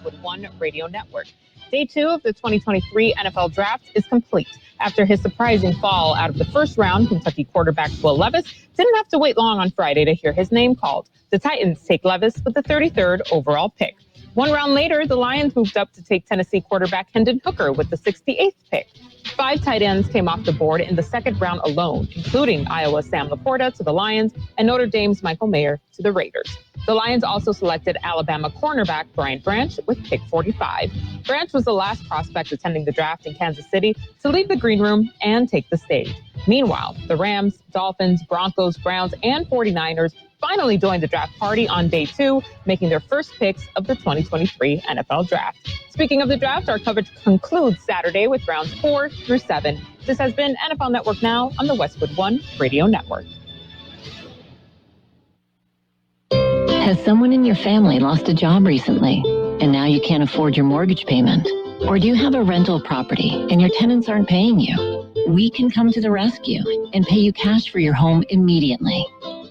Westwood One Radio Network. Day 2 of the 2023 NFL Draft is complete. After his surprising fall out of the first round, Kentucky quarterback Will Levis didn't have to wait long on Friday to hear his name called. The Titans take Levis with the 33rd overall pick. One round later, the Lions moved up to take Tennessee quarterback Hendon Hooker with the 68th pick. 5 tight ends came off the board in the second round alone, including Iowa's Sam Laporta to the Lions and Notre Dame's Michael Mayer to the Raiders. The Lions also selected Alabama cornerback Brian Branch with pick 45. Branch was the last prospect attending the draft in Kansas City to leave the green room and take the stage. Meanwhile, the Rams, Dolphins, Broncos, Browns, and 49ers finally joined the draft party on day 2, making their first picks of the 2023 NFL Draft. Speaking of the draft, our coverage concludes Saturday with rounds 4 through 7. This has been NFL Network Now on the Westwood One Radio Network. Has someone in your family lost a job recently, and now you can't afford your mortgage payment? Or do you have a rental property and your tenants aren't paying you? We can come to the rescue and pay you cash for your home immediately.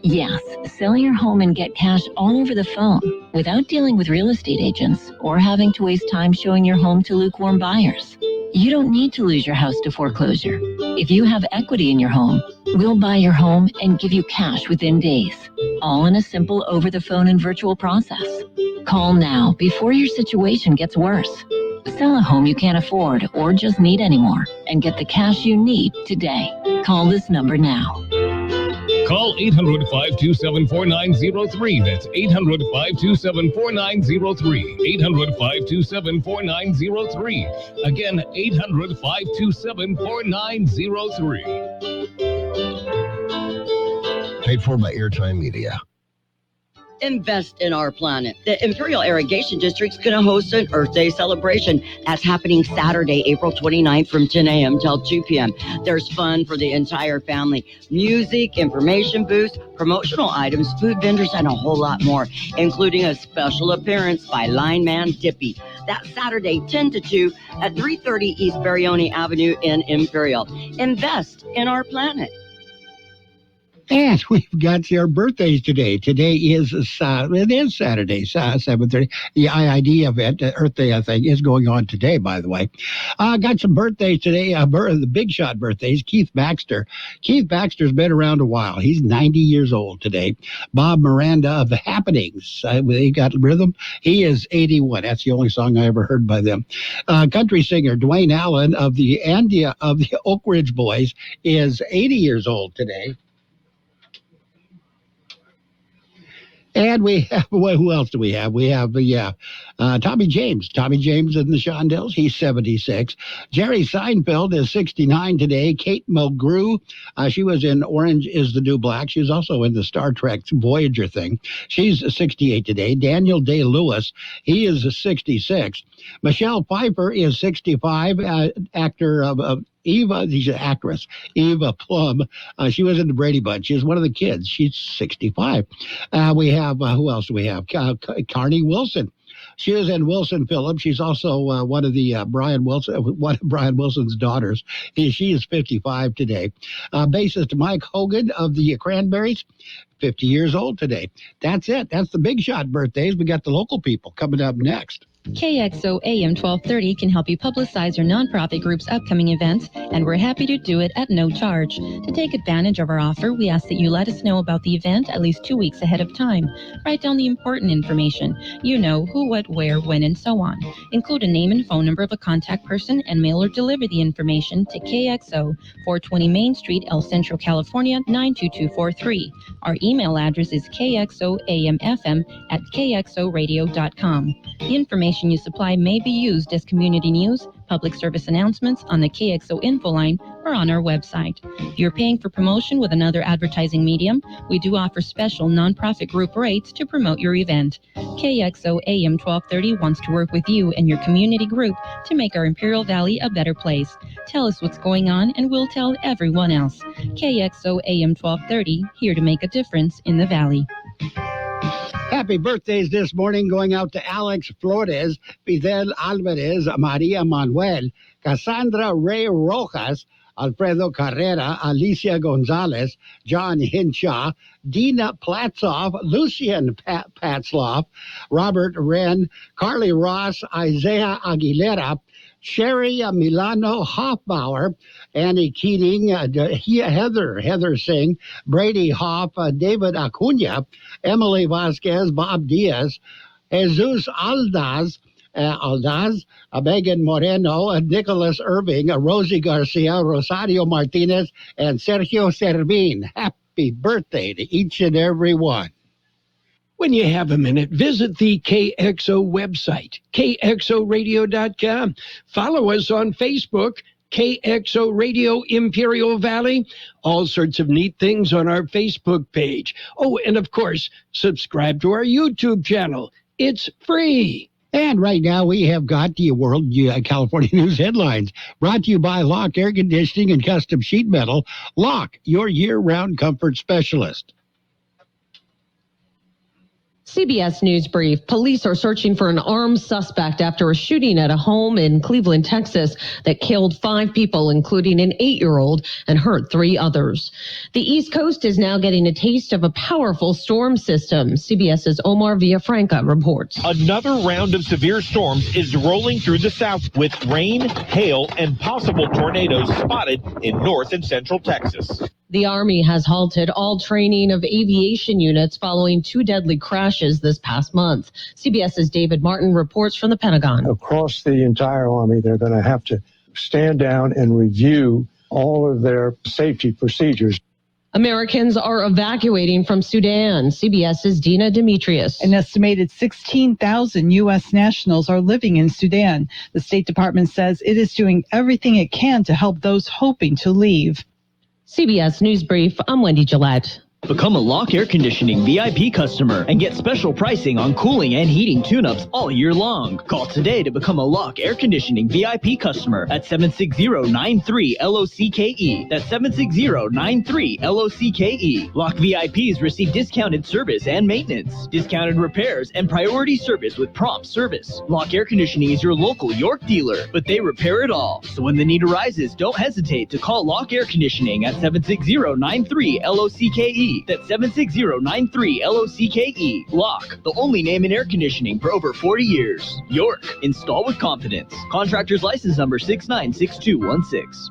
Yes, sell your home and get cash all over the phone without dealing with real estate agents or having to waste time showing your home to lukewarm buyers. You don't need to lose your house to foreclosure. If you have equity in your home, we'll buy your home and give you cash within days, all in a simple over-the-phone and virtual process. Call now before your situation gets worse. Sell a home you can't afford or just need anymore and get the cash you need today. Call this number now. Call 800-527-4903. That's 800-527-4903. 800-527-4903. Again, 800-527-4903. Paid for by Airtime Media. Invest in our planet. The Imperial Irrigation District's going to host an Earth Day celebration. That's happening Saturday, April 29th from 10 a.m. till 2 p.m. There's fun for the entire family. Music, information booths, promotional items, food vendors, and a whole lot more, including a special appearance by lineman Dippy. That's Saturday, 10 to 2 at 330 East Barione Avenue in Imperial. Invest in our planet. And we've got our birthdays today. Today is Saturday, 7:30. The IID event, Earth Day, I think, is going on today, by the way. Got some birthdays today, the big shot birthdays. Keith Baxter. Keith Baxter's been around a while. He's 90 years old today. Bob Miranda of The Happenings. They got Rhythm. He is 81. That's the only song I ever heard by them. Country singer Dwayne Allen of the Oak Ridge Boys is 80 years old today. And we have, well, who else do we have? We have Tommy James. Tommy James in the Shondells. He's 76. Jerry Seinfeld is 69 today. Kate Mulgrew, she was in Orange is the New Black. She was also in the Star Trek Voyager thing. She's 68 today. Daniel Day-Lewis, he is 66. Michelle Pfeiffer is 65, actor of Eva, she's an actress, Eva Plum. She was in the Brady Bunch. She's one of the kids. She's 65. We have, who else do we have? Carney Wilson. She is in Wilson Phillips. She's also one of Brian Wilson's daughters. She is 55 today. Bassist Mike Hogan of the Cranberries, 50 years old today. That's it. That's the big shot birthdays. We got the local people coming up next. Kxo AM 1230 can help you publicize your nonprofit group's upcoming events, and we're happy to do it at no charge. To take advantage of our offer, we ask that you let us know about the event at least 2 weeks ahead of time. Write down the important information. You know, who, what, where, when, and so on. Include a name and phone number of a contact person and mail or deliver the information to KXO, 420 Main Street, El Centro, California, 92243. Our email address is kxoamfm@kxoradio.com. The information you supply may be used as community news, public service announcements on the KXO info line, or on our website. If you're paying for promotion with another advertising medium, we do offer special nonprofit group rates to promote your event. KXO AM 1230 wants to work with you and your community group to make our Imperial Valley a better place. Tell us what's going on and we'll tell everyone else. KXO AM 1230, here to make a difference in the Valley. Happy birthdays this morning going out to Alex Flores, Fidel Alvarez, Maria Manuel, Cassandra Ray Rojas, Alfredo Carrera, Alicia Gonzalez, John Hinshaw, Dina Platzoff, Lucian Patzloff, Robert Wren, Carly Ross, Isaiah Aguilera, Sherry Milano Hoffbauer, Annie Keating, Heather Singh, Brady Hoff, David Acuna, Emily Vasquez, Bob Diaz, Jesus Aldaz, Megan Moreno, Nicholas Irving, Rosie Garcia, Rosario Martinez, and Sergio Servín. Happy birthday to each and every one. When you have a minute, visit the KXO website, kxoradio.com. Follow us on Facebook, KXO Radio Imperial Valley. All sorts of neat things on our Facebook page. Oh, and of course, subscribe to our YouTube channel. It's free. And right now we have got the World California News Headlines, brought to you by Lock Air Conditioning and Custom Sheet Metal. Lock, your year-round comfort specialist. CBS News Brief. Police are searching for an armed suspect after a shooting at a home in Cleveland, Texas that killed 5 people, including an 8-year-old, and hurt 3 others. The East Coast is now getting a taste of a powerful storm system. CBS's Omar Villafranca reports. Another round of severe storms is rolling through the south with rain, hail, and possible tornadoes spotted in north and central Texas. The Army has halted all training of aviation units following 2 deadly crashes this past month. CBS's David Martin reports from the Pentagon. Across the entire Army, they're going to have to stand down and review all of their safety procedures. Americans are evacuating from Sudan. CBS's Dina Demetrius. An estimated 16,000 U.S. nationals are living in Sudan. The State Department says it is doing everything it can to help those hoping to leave. CBS News Brief, I'm Wendy Gillette. Become a Lock Air Conditioning VIP customer and get special pricing on cooling and heating tune-ups all year long. Call today to become a Lock Air Conditioning VIP customer at 760-93-LOCKE. That's 760-93-LOCKE. Lock VIPs receive discounted service and maintenance, discounted repairs, and priority service with prompt service. Lock Air Conditioning is your local York dealer, but they repair it all. So when the need arises, don't hesitate to call Lock Air Conditioning at 760-93-LOCKE. That's 760-93-LOCKE. Lock, the only name in air conditioning for over 40 years. York, install with confidence. Contractor's license number 696216.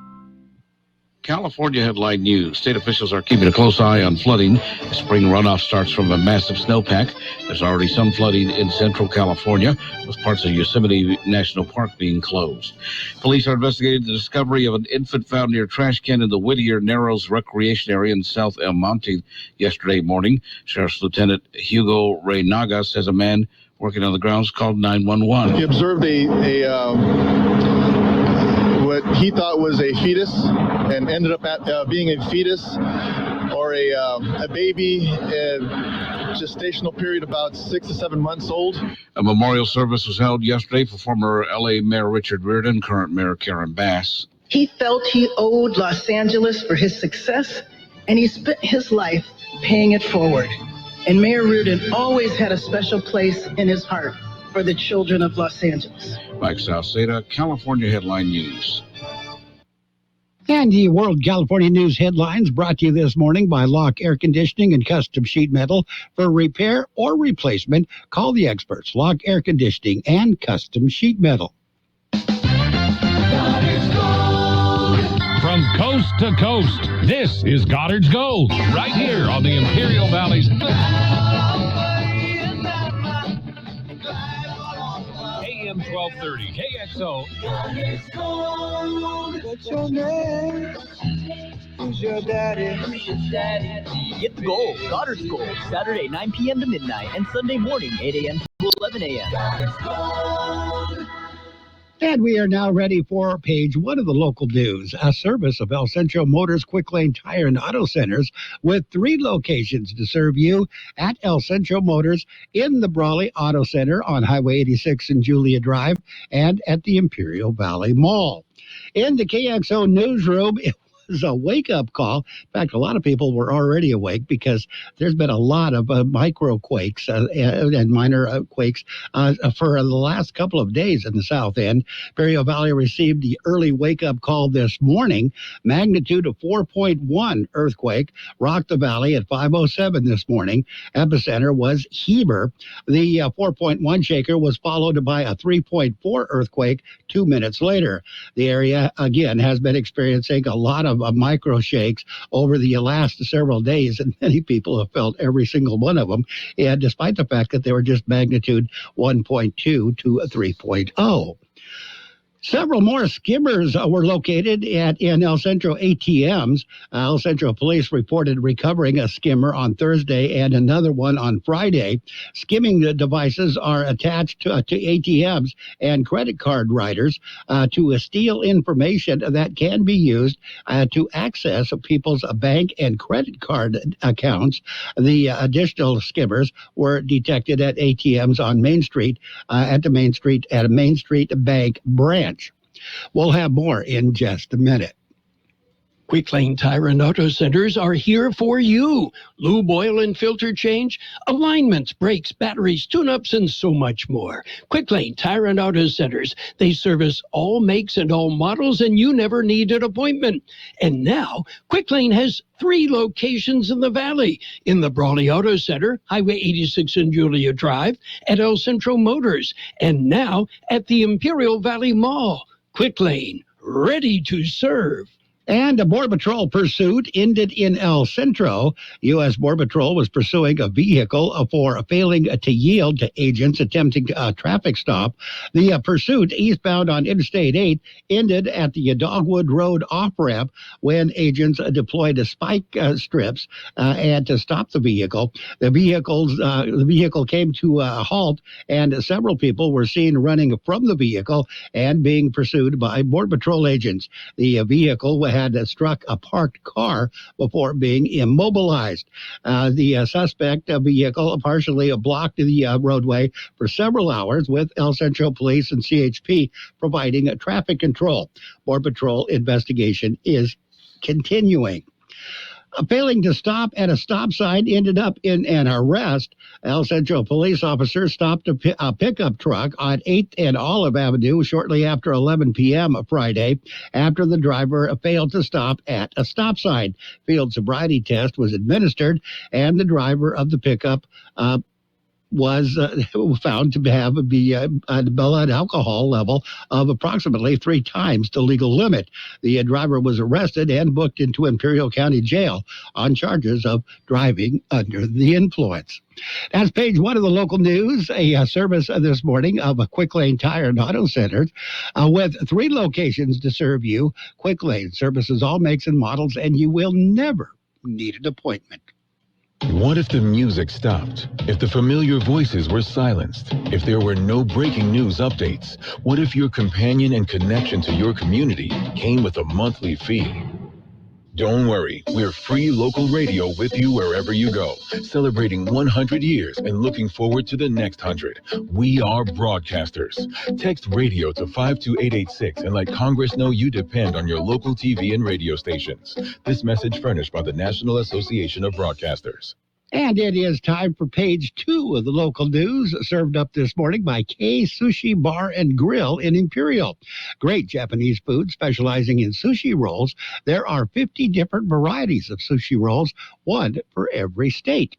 California headline news. State officials are keeping a close eye on flooding. The spring runoff starts from a massive snowpack. There's already some flooding in central California, with parts of Yosemite National Park being closed. Police are investigating the discovery of an infant found near a trash can in the Whittier Narrows Recreation Area in South El Monte yesterday morning. Sheriff's Lieutenant Hugo Reynaga says a man working on the grounds called 911. He observed what he thought was a fetus and ended up being a fetus or a baby, gestational period about 6 to 7 months old. A memorial service was held yesterday for former L.A. Mayor Richard Riordan, current Mayor Karen Bass. He felt he owed Los Angeles for his success, and he spent his life paying it forward. And Mayor Riordan always had a special place in his heart for the children of Los Angeles. Mike Salceda, California Headline News. And the World California News Headlines brought to you this morning by Lock Air Conditioning and Custom Sheet Metal. For repair or replacement, call the experts, Lock Air Conditioning and Custom Sheet Metal. From coast to coast, this is Goddard's Gold, right here on the Imperial Valley's AM 1230 KXO. What's your name? Who's your daddy? Get the gold, Goddard's Gold, Saturday 9 p.m. to midnight and Sunday morning 8 a.m. to 11 a.m. And we are now ready for page 1 of the local news, a service of El Centro Motors Quick Lane Tire and Auto Centers with 3 locations to serve you at El Centro Motors in the Brawley Auto Center on Highway 86 and Julia Drive and at the Imperial Valley Mall. In the KXO newsroom, it was a wake-up call. In fact, a lot of people were already awake because there's been a lot of micro quakes and minor quakes for the last couple of days in the south end. Imperial Valley received the early wake-up call this morning. Magnitude of 4.1 earthquake rocked the valley at 5:07 this morning. Epicenter was Heber. The 4.1 shaker was followed by a 3.4 earthquake 2 minutes later. The area, again, has been experiencing a lot of micro shakes over the last several days, and many people have felt every single one of them, and despite the fact that they were just magnitude 1.2 to 3.0. Several more skimmers were located in El Centro ATMs. El Centro Police reported recovering a skimmer on Thursday and another one on Friday. Skimming devices are attached to ATMs and credit card writers to steal information that can be used to access people's bank and credit card accounts. The additional skimmers were detected at ATMs on Main Street at a Main Street Bank branch. We'll have more in just a minute. Quick Lane Tire and Auto Centers are here for you. Lube, oil, and filter change, alignments, brakes, batteries, tune-ups, and so much more. Quick Lane Tire and Auto Centers. They service all makes and all models, and you never need an appointment. And now, Quick Lane has 3 locations in the valley. In the Brawley Auto Center, Highway 86 and Julia Drive, at El Centro Motors, and now at the Imperial Valley Mall. Quick Lane, ready to serve. And a Border Patrol pursuit ended in El Centro. U.S. Border Patrol was pursuing a vehicle for failing to yield to agents attempting a traffic stop. The pursuit eastbound on Interstate 8 ended at the Dogwood Road off-ramp when agents deployed spike strips and to stop the vehicle. The vehicle came to a halt, and several people were seen running from the vehicle and being pursued by Border Patrol agents. The vehicle had struck a parked car before being immobilized. The suspect vehicle partially blocked the roadway for several hours, with El Centro Police and CHP providing traffic control. Border Patrol investigation is continuing. Failing to stop at a stop sign ended up in an arrest. El Centro police officers stopped a pickup truck on 8th and Olive Avenue shortly after 11 p.m. Friday after the driver failed to stop at a stop sign. Field sobriety test was administered, and the driver of the pickup was found to have a blood alcohol level of approximately 3 times the legal limit. The driver was arrested and booked into Imperial County Jail on charges of driving under the influence. That's page 1 of the local news, a service this morning of a Quick Lane Tire and Auto Centers with 3 locations to serve you. Quick Lane services all makes and models, and you will never need an appointment. What if the music stopped? If the familiar voices were silenced? If there were no breaking news updates? What if your companion and connection to your community came with a monthly fee? Don't worry, we're free local radio with you wherever you go, celebrating 100 years and looking forward to the next 100. We are broadcasters. Text radio to 52886 and let Congress know you depend on your local TV and radio stations. This message furnished by the National Association of Broadcasters. And it is time for page 2 of the local news, served up this morning by K Sushi Bar and Grill in Imperial. Great Japanese food specializing in sushi rolls. There are 50 different varieties of sushi rolls, one for every state.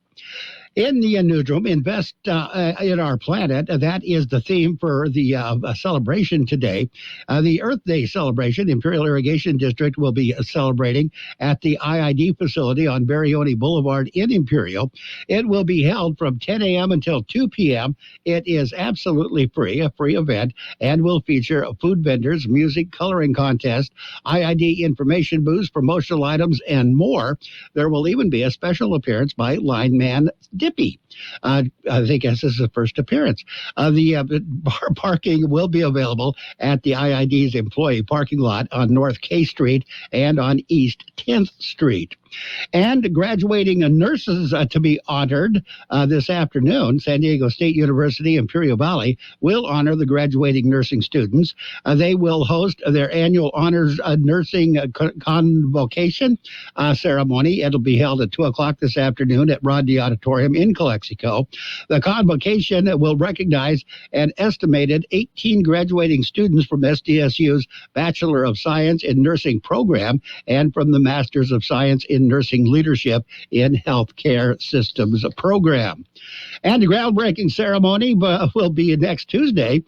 In the newsroom, invest in our planet. That is the theme for the celebration today. The Earth Day celebration, Imperial Irrigation District will be celebrating at the IID facility on Barione Boulevard in Imperial. It will be held from 10 a.m. until 2 p.m. It is absolutely free, a free event, and will feature food vendors, music, coloring contest, IID information booths, promotional items, and more. There will even be a special appearance by lineman Dippy. I think this is the first appearance. The bar parking will be available at the IID's employee parking lot on North K Street and on East 10th Street. And graduating nurses to be honored this afternoon. San Diego State University, Imperial Valley will honor the graduating nursing students. They will host their annual honors nursing convocation ceremony. It'll be held at 2 o'clock this afternoon at Rodney Auditorium in Calexico. The convocation will recognize an estimated 18 graduating students from SDSU's Bachelor of Science in Nursing program and from the Masters of Science in Nursing Leadership in Healthcare Systems program. And the groundbreaking ceremony will be next Tuesday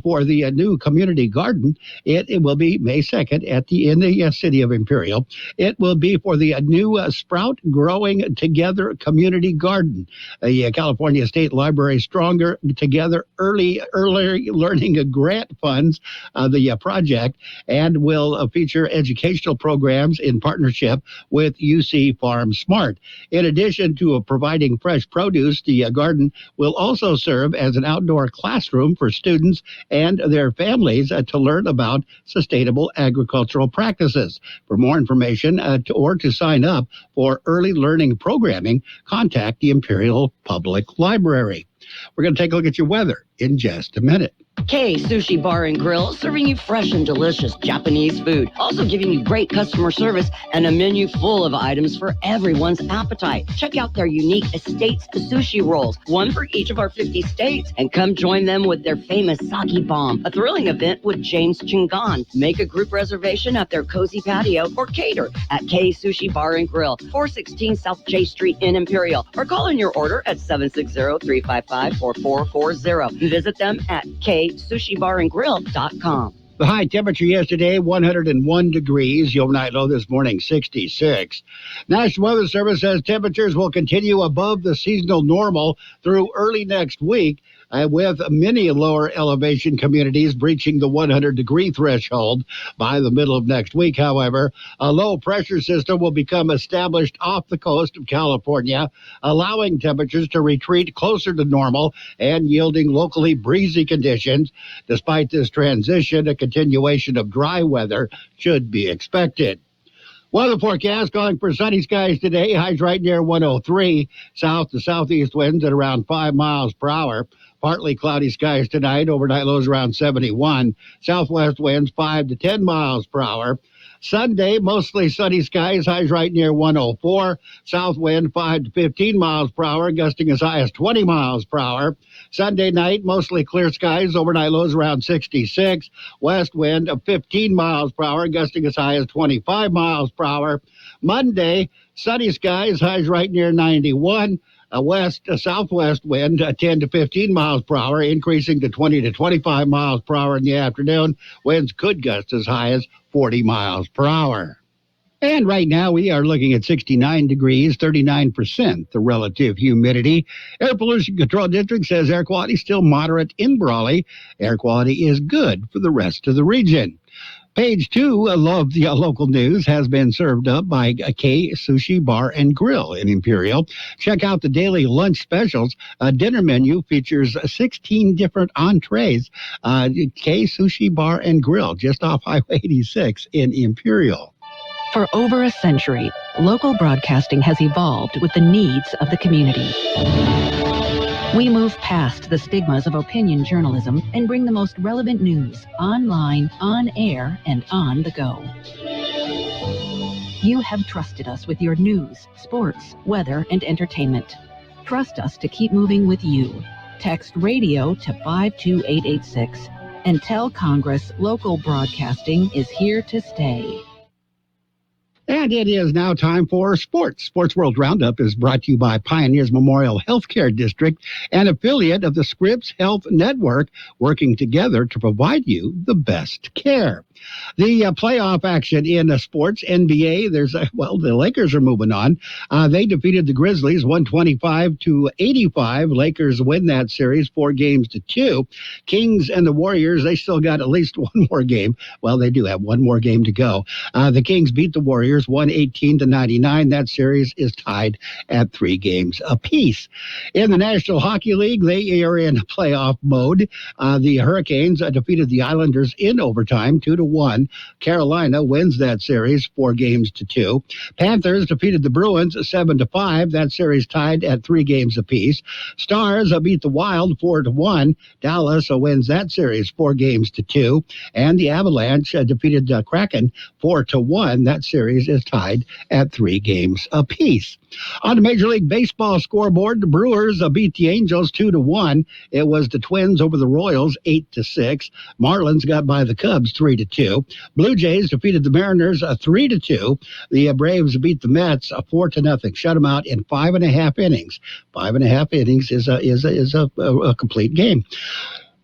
for the new community garden. It will be May 2nd in the city of Imperial. It will be for the new Sprout Growing Together community garden. The California State Library Stronger Together Early Learning Grant funds the project and will feature educational programs in partnership with UC Farm Smart. In addition to providing fresh produce, the garden will also serve as an outdoor classroom for students and their families to learn about sustainable agricultural practices. For more information or to sign up for early learning programming, contact the Imperial Public Library. We're going to take a look at your weather in just a minute. Kxo Sushi Bar and Grill, serving you fresh and delicious Japanese food. Also giving you great customer service and a menu full of items for everyone's appetite. Check out their unique Estates sushi rolls, one for each of our 50 states. And come join them with their famous sake bomb, a thrilling event with James Chingan. Make a group reservation at their cozy patio or cater at Kxo Sushi Bar and Grill, 416 South J Street in Imperial. Or call in your order at 760-355-4440. Visit them at KSushiBarandGrill.com. The high temperature yesterday, 101 degrees. The overnight low this morning, 66. National Weather Service says temperatures will continue above the seasonal normal through early next week, with many lower elevation communities breaching the 100-degree threshold by the middle of next week. However, a low pressure system will become established off the coast of California, allowing temperatures to retreat closer to normal and yielding locally breezy conditions. Despite this transition, a continuation of dry weather should be expected. Weather forecast calling for sunny skies today. Highs right near 103. South to southeast winds at around 5 miles per hour. Partly cloudy skies tonight. Overnight lows around 71. Southwest winds 5 to 10 miles per hour. Sunday, mostly sunny skies. Highs right near 104. South wind 5 to 15 miles per hour, gusting as high as 20 miles per hour. Sunday night, mostly clear skies. Overnight lows around 66. West wind of 15 miles per hour, gusting as high as 25 miles per hour. Monday, sunny skies. Highs right near 91. Southwest wind 10 to 15 miles per hour, increasing to 20 to 25 miles per hour in the afternoon. Winds could gust as high as 40 miles per hour. And right now we are looking at 69 degrees, 39% the relative humidity. Air Pollution Control District says air quality still moderate in Brawley. Air quality is good for the rest of the region. Page 2 of the local news has been served up by Kxo Sushi Bar and Grill in Imperial. Check out the daily lunch specials. A dinner menu features 16 different entrees. Kxo Sushi Bar and Grill, just off Highway 86 in Imperial. For over a century, local broadcasting has evolved with the needs of the community. We move past the stigmas of opinion journalism and bring the most relevant news online, on air, and on the go. You have trusted us with your news, sports, weather, and entertainment. Trust us to keep moving with you. Text radio to 52886 and tell Congress local broadcasting is here to stay. And it is now time for sports. Sports World Roundup is brought to you by Pioneers Memorial Healthcare District, an affiliate of the Scripps Health Network, working together to provide you the best care. The playoff action in sports, NBA, the Lakers are moving on. They defeated the Grizzlies 125-85. Lakers win that series 4-2. Kings and the Warriors, they still got at least one more game. Well, they do have one more game to go. The Kings beat the Warriors 118-99. That series is tied at 3 games apiece. In the National Hockey League, they are in playoff mode. The Hurricanes defeated the Islanders in overtime 2-1. 4-1. Carolina wins that series 4-2. Panthers defeated the Bruins 7-5. That series tied at 3 games apiece. Stars beat the Wild 4-1. Dallas wins that series 4-2. And the Avalanche defeated Kraken 4-1. That series is tied at 3 games apiece. On the Major League Baseball scoreboard, the Brewers beat the Angels 2-1. It was the Twins over the Royals 8-6. Marlins got by the Cubs 3-2. Blue Jays defeated the Mariners 3-2. The Braves beat the Mets 4-0. Shut them out in 5.5 innings. 5.5 innings is a complete game.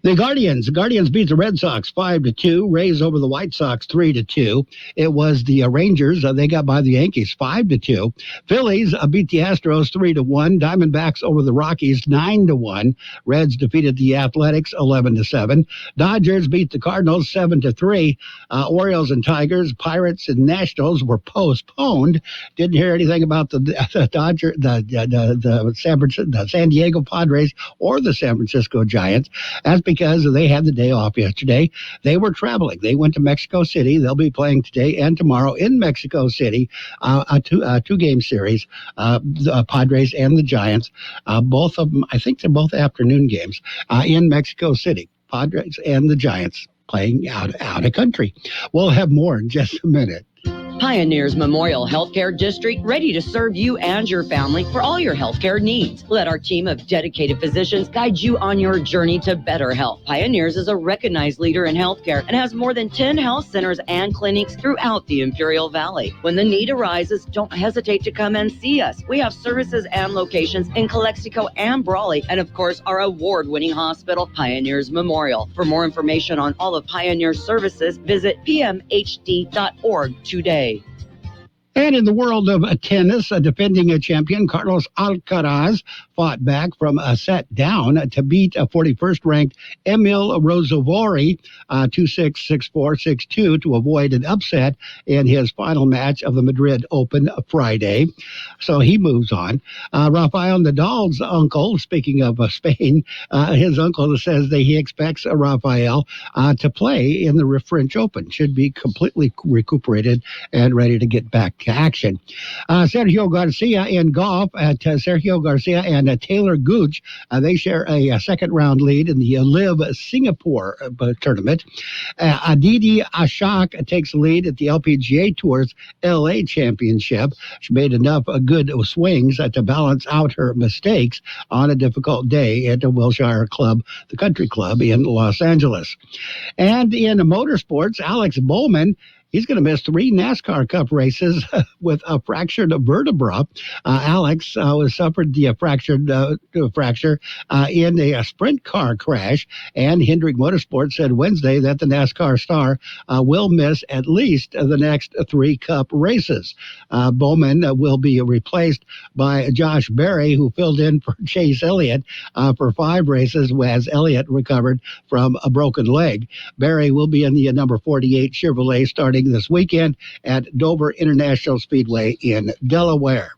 The Guardians beat the Red Sox 5-2. Rays over the White Sox 3-2. It was the Rangers. They got by the Yankees 5-2. Phillies beat the Astros 3-1. Diamondbacks over the Rockies 9-1. Reds defeated the Athletics 11-7. Dodgers beat the Cardinals 7-3. Orioles and Tigers, Pirates and Nationals were postponed. Didn't hear anything about the San Diego Padres or the San Francisco Giants. That's because they had the day off yesterday. They were traveling. They went to Mexico City. They'll be playing today and tomorrow in Mexico City, a two-game series, the Padres and the Giants. Both of them, I think they're both afternoon games in Mexico City. Padres and the Giants playing out of country. We'll have more in just a minute. Pioneers Memorial Healthcare District, ready to serve you and your family for all your healthcare needs. Let our team of dedicated physicians guide you on your journey to better health. Pioneers is a recognized leader in healthcare and has more than 10 health centers and clinics throughout the Imperial Valley. When the need arises, don't hesitate to come and see us. We have services and locations in Calexico and Brawley, and of course, our award-winning hospital, Pioneers Memorial. For more information on all of Pioneer's services, visit pmhd.org today. And in the world of tennis, defending champion Carlos Alcaraz fought back from a set down to beat 41st-ranked Emil Rosavari 2-6, 6-4, 6-2 to avoid an upset in his final match of the Madrid Open Friday. So he moves on. Rafael Nadal's uncle, speaking of Spain, his uncle says that he expects Rafael to play in the French Open. Should be completely recuperated and ready to get back to action. Sergio Garcia in golf. Sergio Garcia and Taylor Gooch, they share a second-round lead in the Live Singapore tournament. Aditi Ashok takes the lead at the LPGA Tour's LA Championship. She made enough good swings to balance out her mistakes on a difficult day at the Wilshire Club, the country club in Los Angeles. And in motorsports, Alex Bowman, he's going to miss 3 NASCAR Cup races with a fractured vertebra. Alex suffered the fracture in a sprint car crash, and Hendrick Motorsports said Wednesday that the NASCAR star will miss at least the next 3 Cup races. Bowman will be replaced by Josh Berry, who filled in for Chase Elliott for 5 races as Elliott recovered from a broken leg. Berry will be in the number 48 Chevrolet starting this weekend at Dover International Speedway in Delaware.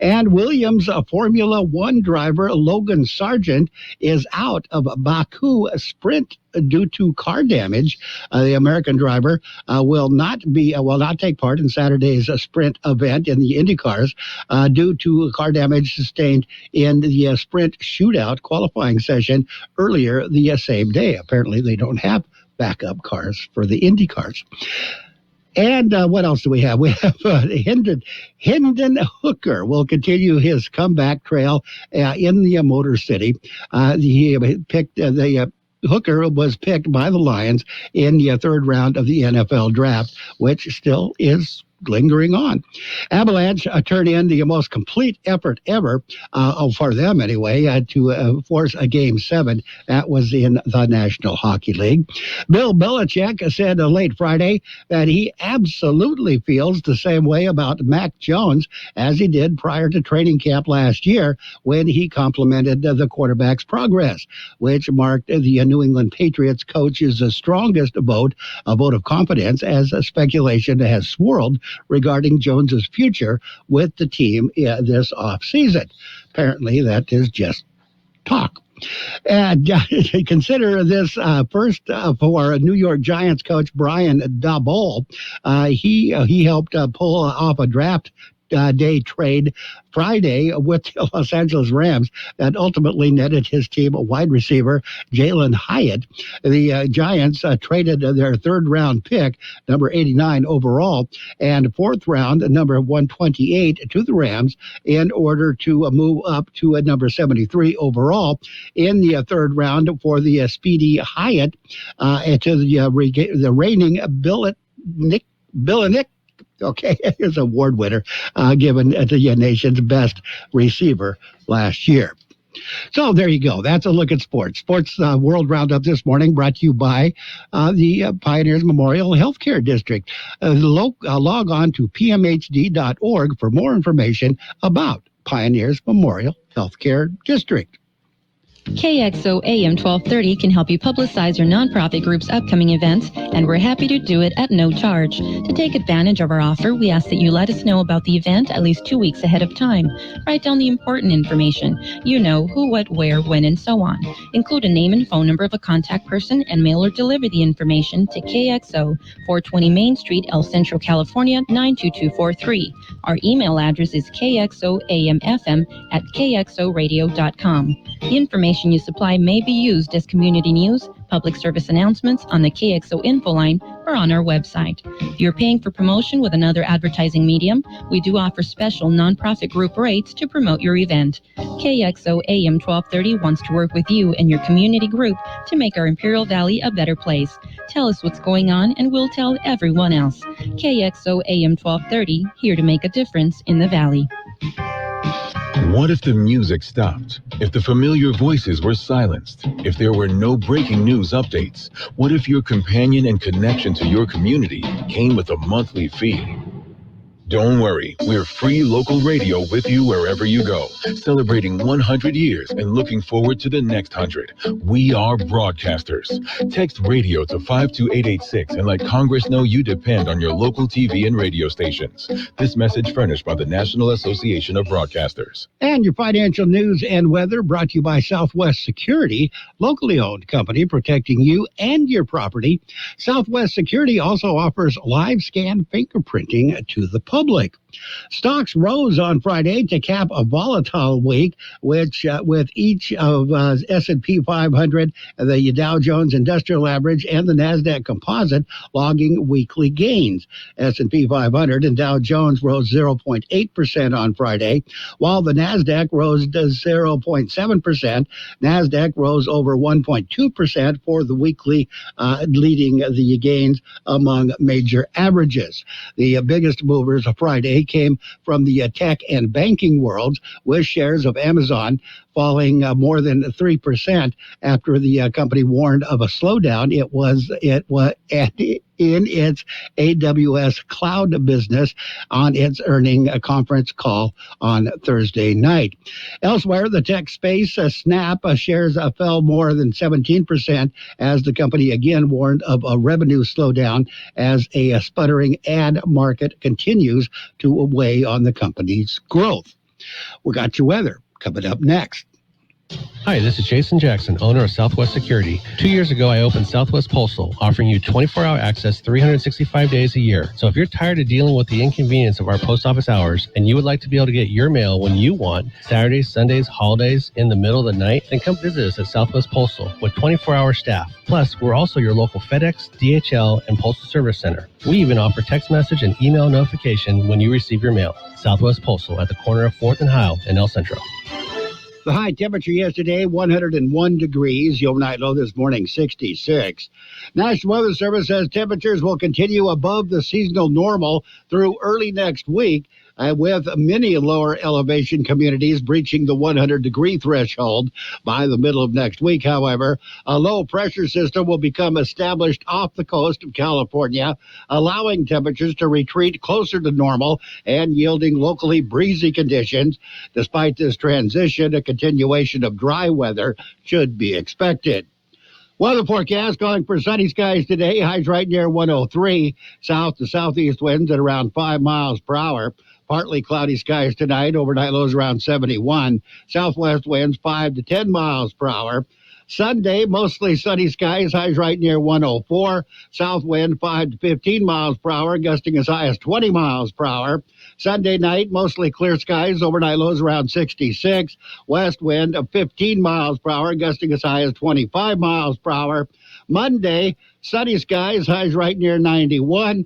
And Williams Formula One driver Logan Sargent is out of Baku Sprint due to car damage. The American driver will not take part in Saturday's sprint event in the IndyCars due to car damage sustained in the sprint shootout qualifying session earlier the same day. Apparently, they don't have backup cars for the IndyCars. And what else do we have? We have Hendon Hooker will continue his comeback trail in the Motor City. Hooker was picked by the Lions in the 3rd round of the NFL draft, which still is lingering on. Avalanche turned in the most complete effort ever, for them anyway, to force a Game 7. That was in the National Hockey League. Bill Belichick said late Friday that he absolutely feels the same way about Mac Jones as he did prior to training camp last year when he complimented the quarterback's progress, which marked the New England Patriots coach's strongest vote, a vote of confidence, as speculation has swirled regarding Jones's future with the team this offseason. Apparently, that is just talk. And consider this first for New York Giants coach Brian Daboll. He helped pull off a draft day trade Friday with the Los Angeles Rams that ultimately netted his team a wide receiver, Jalen Hyatt. The Giants traded their third-round pick, number 89 overall, and fourth round, number 128, to the Rams in order to move up to a number 73 overall in the third round for the speedy Hyatt to the reigning Billinick. Okay, here's an award winner given the nation's best receiver last year. So there you go. That's a look at sports. Sports World Roundup this morning brought to you by the Pioneers Memorial Healthcare District. Log on to pmhd.org for more information about Pioneers Memorial Healthcare District. KXO AM 1230 can help you publicize your nonprofit group's upcoming events, and we're happy to do it at no charge. To take advantage of our offer, we ask that you let us know about the event at least 2 weeks ahead of time. Write down the important information. You know, who, what, where, when, and so on. Include a name and phone number of a contact person and mail or deliver the information to KXO, 420 Main Street, El Centro, California, 92243. Our email address is kxoamfm@kxoradio.com. The information you supply may be used as community news, public service announcements on the KXO info line, or on our website. If you're paying for promotion with another advertising medium, we do offer special nonprofit group rates to promote your event. KXO AM 1230 wants to work with you and your community group to make our Imperial Valley a better place. Tell us what's going on and we'll tell everyone else. KXO AM 1230, here to make a difference in the Valley. What if the music stopped? If the familiar voices were silenced? If there were no breaking news updates? What if your companion and connection to your community came with a monthly fee? Don't worry, we're free local radio with you wherever you go, celebrating 100 years and looking forward to the next 100. We are broadcasters. Text radio to 52886 and let Congress know you depend on your local TV and radio stations. This message furnished by the National Association of Broadcasters. And your financial news and weather brought to you by Southwest Security, locally owned company protecting you and your property. Southwest Security also offers live scan fingerprinting to the public. Stocks rose on Friday to cap a volatile week, which with each of S&P 500, the Dow Jones Industrial Average, and the NASDAQ Composite logging weekly gains. S&P 500 and Dow Jones rose 0.8% on Friday, while the NASDAQ rose 0.7%. NASDAQ rose over 1.2% for the weekly, leading the gains among major averages. The biggest movers of Friday came from the tech and banking worlds, with shares of Amazon falling more than 3% after the company warned of a slowdown. It was in its AWS cloud business on its earnings conference call on Thursday night. Elsewhere, the tech space, Snap shares fell more than 17% as the company again warned of a revenue slowdown as a sputtering ad market continues to weigh on the company's growth. We got your weather coming up next. Hi, this is Jason Jackson, owner of Southwest Security. 2 years ago, I opened Southwest Postal, offering you 24-hour access 365 days a year. So if you're tired of dealing with the inconvenience of our post office hours and you would like to be able to get your mail when you want, Saturdays, Sundays, holidays, in the middle of the night, then come visit us at Southwest Postal with 24-hour staff. Plus, we're also your local FedEx, DHL, and Postal Service Center. We even offer text message and email notification when you receive your mail. Southwest Postal at the corner of 4th and Heil in El Centro. The high temperature yesterday, 101 degrees. The overnight low this morning, 66. National Weather Service says temperatures will continue above the seasonal normal through early next week, with many lower elevation communities breaching the 100-degree threshold by the middle of next week. However, a low pressure system will become established off the coast of California, allowing temperatures to retreat closer to normal and yielding locally breezy conditions. Despite this transition, a continuation of dry weather should be expected. Weather forecast calling for sunny skies today. Highs right near 103. South to southeast winds at around 5 miles per hour. Partly cloudy skies tonight. Overnight lows around 71. Southwest winds 5 to 10 miles per hour. Sunday, mostly sunny skies, highs right near 104. South wind 5 to 15 miles per hour, gusting as high as 20 miles per hour. Sunday night, mostly clear skies, overnight lows around 66. West wind of 15 miles per hour, gusting as high as 25 miles per hour. Monday, sunny skies, highs right near 91.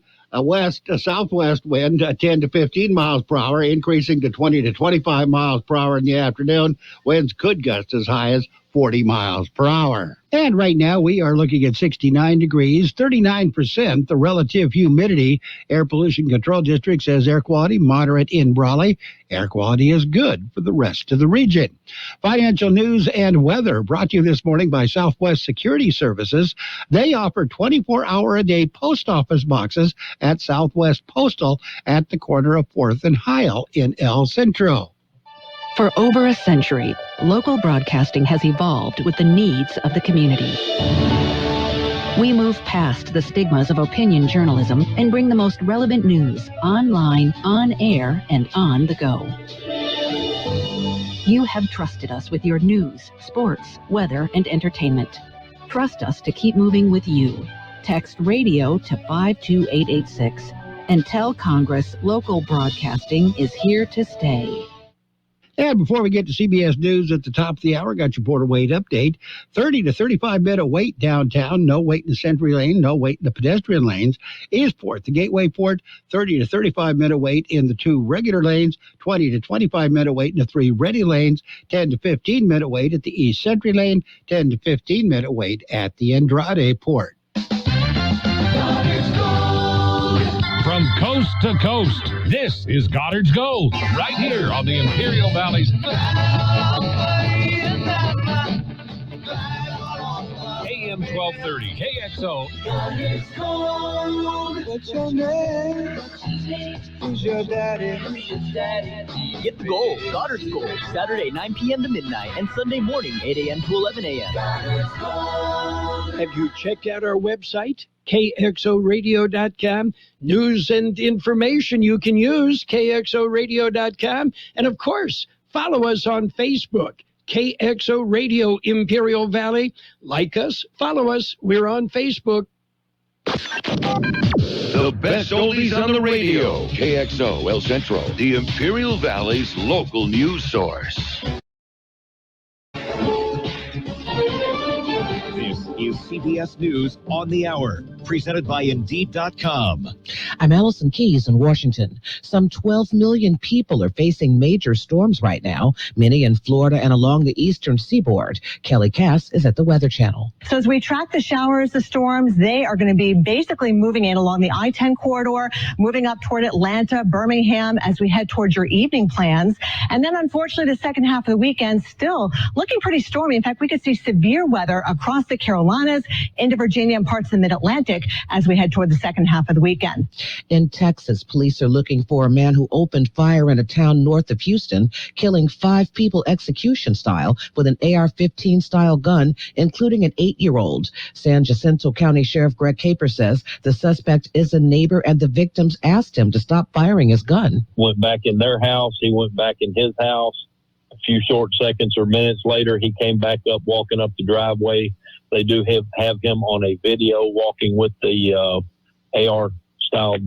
Southwest wind 10 to 15 miles per hour, increasing to 20 to 25 miles per hour in the afternoon. Winds could gust as high as 40 miles per hour. And right now we are looking at 69 degrees, 39% the relative humidity. Air Pollution Control District says air quality moderate in Brawley. Air quality is good for the rest of the region. Financial news and weather brought to you this morning by Southwest Security Services. They offer 24-hour-a-day post office boxes at Southwest Postal at the corner of 4th and Heil in El Centro. For over a century, local broadcasting has evolved with the needs of the community. We move past the stigmas of opinion journalism and bring the most relevant news online, on air, and on the go. You have trusted us with your news, sports, weather, and entertainment. Trust us to keep moving with you. Text radio to 52886 and tell Congress local broadcasting is here to stay. And before we get to CBS News at the top of the hour, got your border wait update. 30 to 35-minute wait downtown. No wait in the Century Lane. No wait in the pedestrian lanes. Eastport, the Gateway Port, 30 to 35-minute wait in the 2 regular lanes. 20 to 25-minute wait in the 3 ready lanes. 10 to 15-minute wait at the East Century Lane. 10 to 15-minute wait at the Andrade Port. From coast to coast, this is Goddard's Gold, right here on the Imperial Valley's AM 1230 KXO. What's your name? Who's your daddy? Get the gold, Goddard's Gold, Saturday 9 p.m. to midnight and Sunday morning 8 a.m. to 11 a.m. Have you checked out our website? KXORadio.com. News and information you can use, KXORadio.com. And of course, follow us on Facebook, KXO Radio Imperial Valley. Like us, follow us. We're on Facebook. The best oldies on the radio. KXO El Centro, the Imperial Valley's local news source. Is CBS News on the Hour, presented by Indeed.com. I'm Allison Keyes in Washington. Some 12 million people are facing major storms right now, many in Florida and along the eastern seaboard. Kelly Cass is at the Weather Channel. So as we track the showers, the storms, they are going to be basically moving in along the I-10 corridor, moving up toward Atlanta, Birmingham, as we head towards your evening plans. And then, unfortunately, the second half of the weekend still looking pretty stormy. In fact, we could see severe weather across the Carolinas, into Virginia and parts of the Mid-Atlantic as we head toward the second half of the weekend. In Texas, police are looking for a man who opened fire in a town north of Houston, killing 5 people execution style with an AR-15 style gun, including an 8-year-old. San Jacinto County Sheriff Greg Caper says the suspect is a neighbor and the victims asked him to stop firing his gun. Went back in their house. He went back in his house. A few short seconds or minutes later, he came back up, walking up the driveway. They do have him on a video walking with the AR style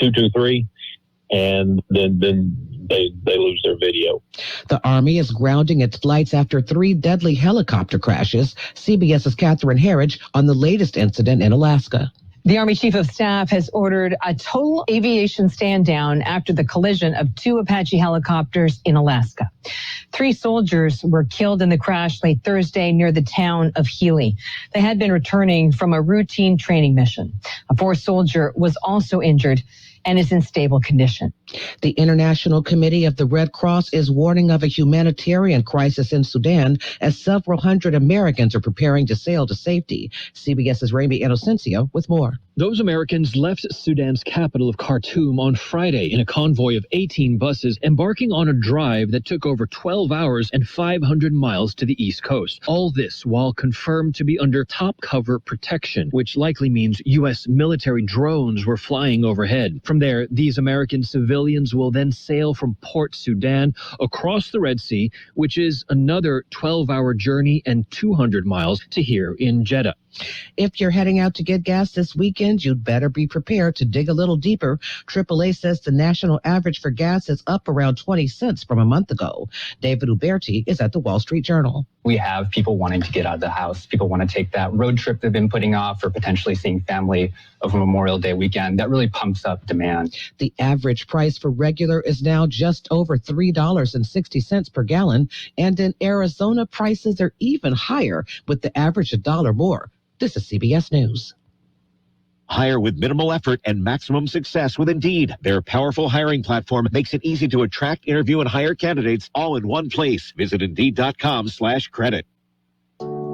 223, and then they lose their video. The Army is grounding its flights after 3 deadly helicopter crashes. CBS's Catherine Herridge on the latest incident in Alaska. The Army Chief of Staff has ordered a total aviation stand down after the collision of 2 Apache helicopters in Alaska. 3 soldiers were killed in the crash late Thursday near the town of Healy. They had been returning from a routine training mission. A 4th soldier was also injured and is in stable condition. The International Committee of the Red Cross is warning of a humanitarian crisis in Sudan as several hundred Americans are preparing to sail to safety. CBS's Raimi Inocencio with more. Those Americans left Sudan's capital of Khartoum on Friday in a convoy of 18 buses, embarking on a drive that took over 12 hours and 500 miles to the east coast. All this while confirmed to be under top cover protection, which likely means U.S. military drones were flying overhead. From there, these American civilians will then sail from Port Sudan across the Red Sea, which is another 12-hour journey and 200 miles to here in Jeddah. If you're heading out to get gas this weekend, you'd better be prepared to dig a little deeper. AAA says the national average for gas is up around 20 cents from a month ago. David Uberti is at the Wall Street Journal. We have people wanting to get out of the house. People want to take that road trip they've been putting off or potentially seeing family over Memorial Day weekend. That really pumps up demand. The average price for regular is now just over $3.60 per gallon. And in Arizona, prices are even higher, with the average $1 more. This is CBS News. Hire with minimal effort and maximum success with Indeed. Their powerful hiring platform makes it easy to attract, interview, and hire candidates all in one place. Visit Indeed.com/credit.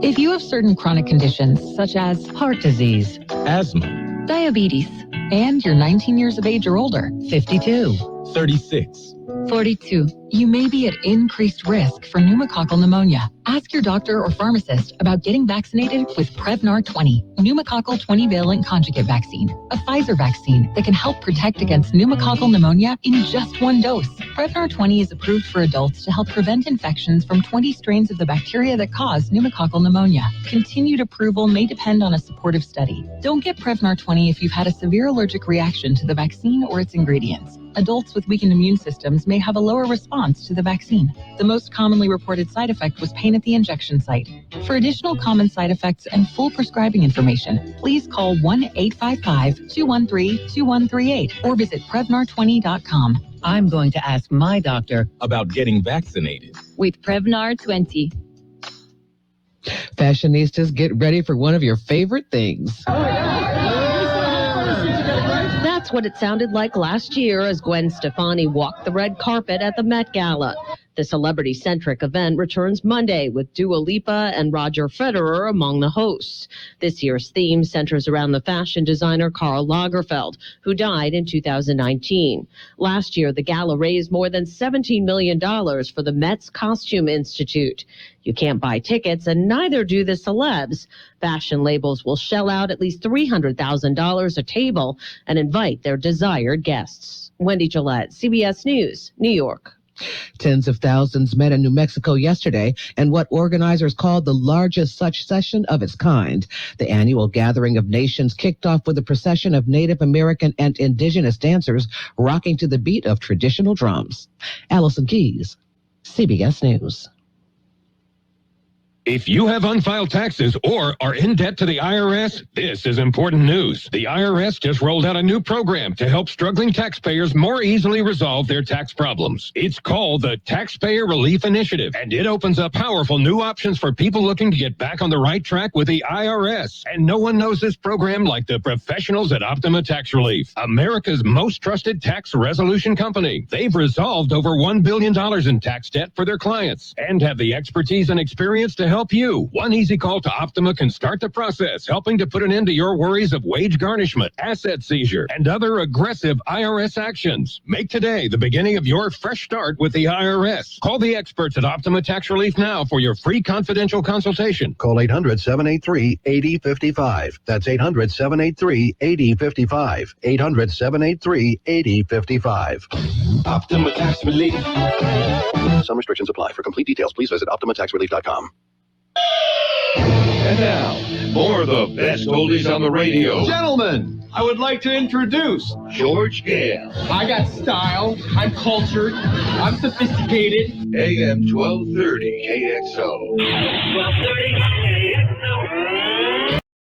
If you have certain chronic conditions such as heart disease, Asthma, diabetes, and you're 19 years of age or older, 52, 36, 42, you may be at increased risk for pneumococcal pneumonia. Ask your doctor or pharmacist about getting vaccinated with Prevnar 20, pneumococcal 20-valent conjugate vaccine, a Pfizer vaccine that can help protect against pneumococcal pneumonia in just one dose. Prevnar 20 is approved for adults to help prevent infections from 20 strains of the bacteria that cause pneumococcal pneumonia. Continued approval may depend on a supportive study. Don't get Prevnar 20 if you've had a severe allergic reaction to the vaccine or its ingredients. Adults with weakened immune systems may have a lower response to the vaccine. The most commonly reported side effect was pain at the injection site. For additional common side effects and full prescribing information, please call 1-855-213-2138 or visit Prevnar20.com. I'm going to ask my doctor about getting vaccinated with Prevnar 20. Fashionistas, get ready for one of your favorite things. That's what it sounded like last year as Gwen Stefani walked the red carpet at the Met Gala. The celebrity-centric event returns Monday with Dua Lipa and Roger Federer among the hosts. This year's theme centers around the fashion designer Karl Lagerfeld, who died in 2019. Last year, the gala raised more than $17 million for the Met's Costume Institute. You can't buy tickets, and neither do the celebs. Fashion labels will shell out at least $300,000 a table and invite their desired guests. Wendy Gillette, CBS News, New York. Tens of thousands met in New Mexico yesterday in what organizers called the largest such session of its kind. The annual gathering of nations kicked off with a procession of Native American and indigenous dancers rocking to the beat of traditional drums. Allison Keys, CBS News. If you have unfiled taxes or are in debt to the IRS, this is important news. The IRS just rolled out a new program to help struggling taxpayers more easily resolve their tax problems. It's called the Taxpayer Relief Initiative, and it opens up powerful new options for people looking to get back on the right track with the IRS. And no one knows this program like the professionals at Optima Tax Relief, America's most trusted tax resolution company. They've resolved over $1 billion in tax debt for their clients and have the expertise and experience to help you. One easy call to Optima can start the process, helping to put an end to your worries of wage garnishment, asset seizure, and other aggressive IRS actions. Make today the beginning of your fresh start with the IRS. Call the experts at Optima Tax Relief now for your free confidential consultation. Call 800-783-8055. That's 800-783-8055. 800-783-8055. Optima Tax Relief. Some restrictions apply. For complete details, please visit OptimaTaxRelief.com. And now, more of the best oldies on the radio. Gentlemen, I would like to introduce George Gale. I got style, I'm cultured, I'm sophisticated. AM 1230 KXO. 1230 KXO.